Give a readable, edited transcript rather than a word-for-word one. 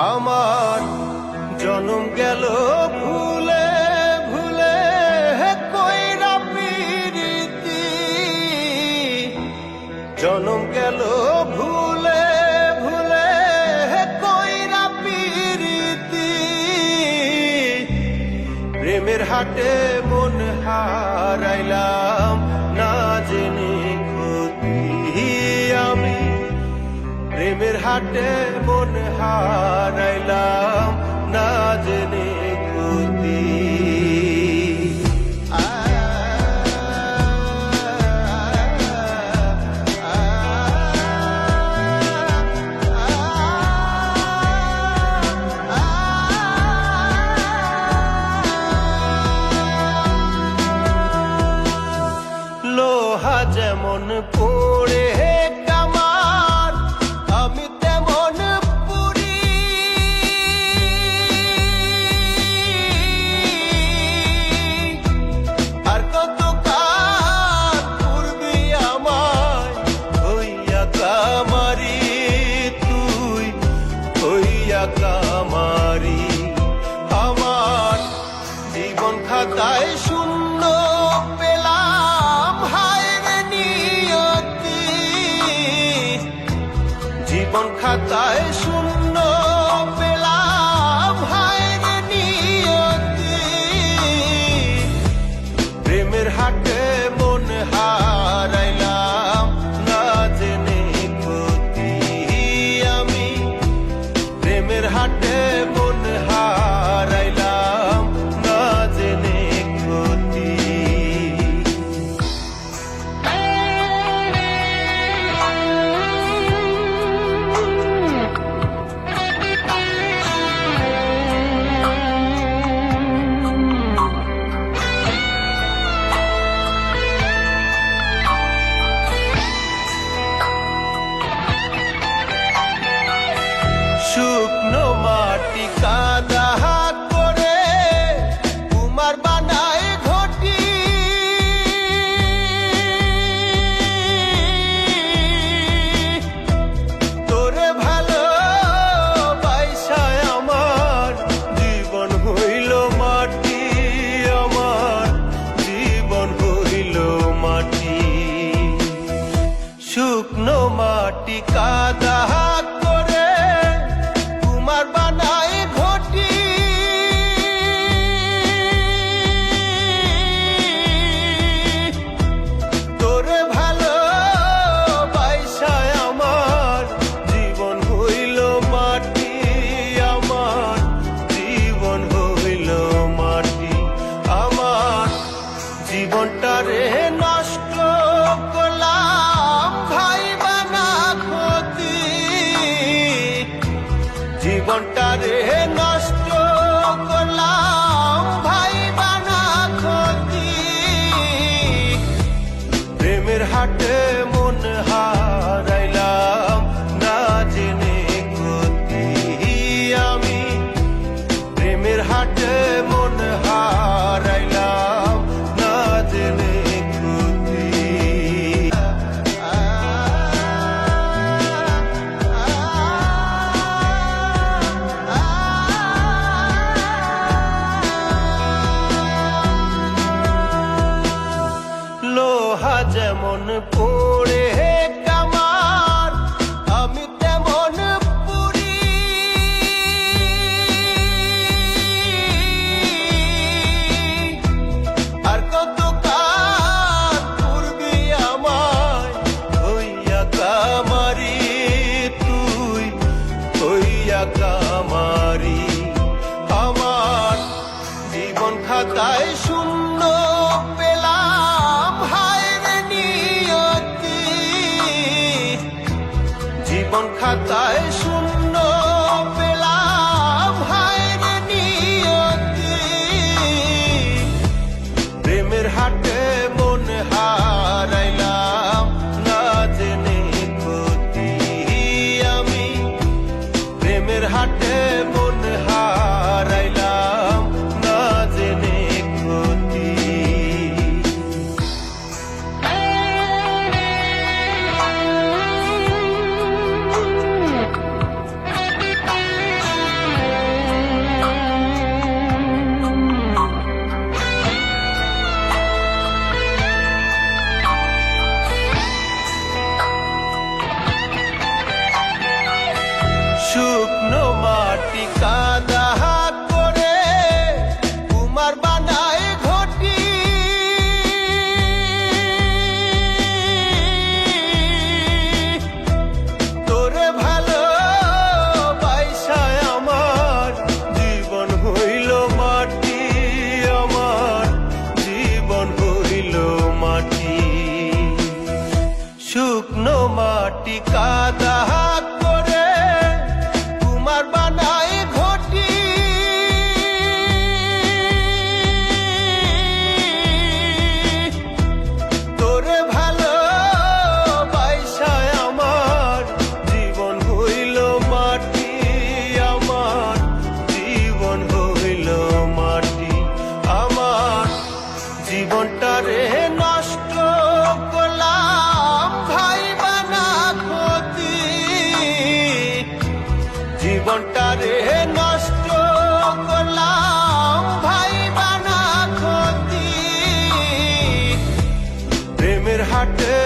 আমার জনম গেল ভুলে ভুলে কইরা পিরিতি, জনম গেল ভুলে ভুলে কইরা পিরিতি, প্রেমের হাটে মন হারাইলাম না জেনে ক্ষতি আমি, প্রেমের হাটে মন হারাইলাম না জেনে ক্ষতি। লোহা যেমন পড়ে কামার, আমি তেমন পুরি, আর কত কাল পূর্বি আমায় হইয়া কামারি, তুই হইয়া কামারি। আমার জীবন খাতায় শূন্য পেলাম হায় রে নিয়তি, জীবন খাতায় শূন্য পেলাম হায় রে নিয়তি, প্রেমের হাটে মন হারাইলাম না জেনে ক্ষতি আমি, প্রেমের হাটে মন হারাইলাম না জেনে ক্ষতি। শুকনো মাটি কাদা করে কুমার বানায় ঘটি, তোরে ভালো বাইসায় আমার জীবন হইল মাটি, আমার জীবন হইল মাটি। শুকনো মাটি কাদা করে কুমার বানায় ঘটি, তোরে ভালো বাইসায় আমার জীবন হইল মাটি, আমার জীবন হইল মাটি। আমার জীবনটারে নষ্ট করলাম ভাই বানা ক্ষতি, জীবনটারে নষ্ট করলাম ভাই বানা ক্ষতি, প্রেমের হাটে মন হারাইলাম না জেনে ক্ষতি আমি, প্রেমের হাটে মন হারাইলাম না জেনে ক্ষতি। লোহা যেমন পড়ে কামার, আমি তেমন পুরি, আর কত কাল পূর্বি আমায় হইয়া কামারি, তুই হইয়া কামারি। আমার জীবন খাতায় শূন্য পেলাম হায় রে নিয়তি, জীবন খাতায় শূন্য পেলাম হায় রে নিয়তি, প্রেমের হাটে মন হারাইলাম না জেনে ক্ষতি আমি, প্রেমের হাটে মন হারাইলাম না জেনে ক্ষতি। হাটে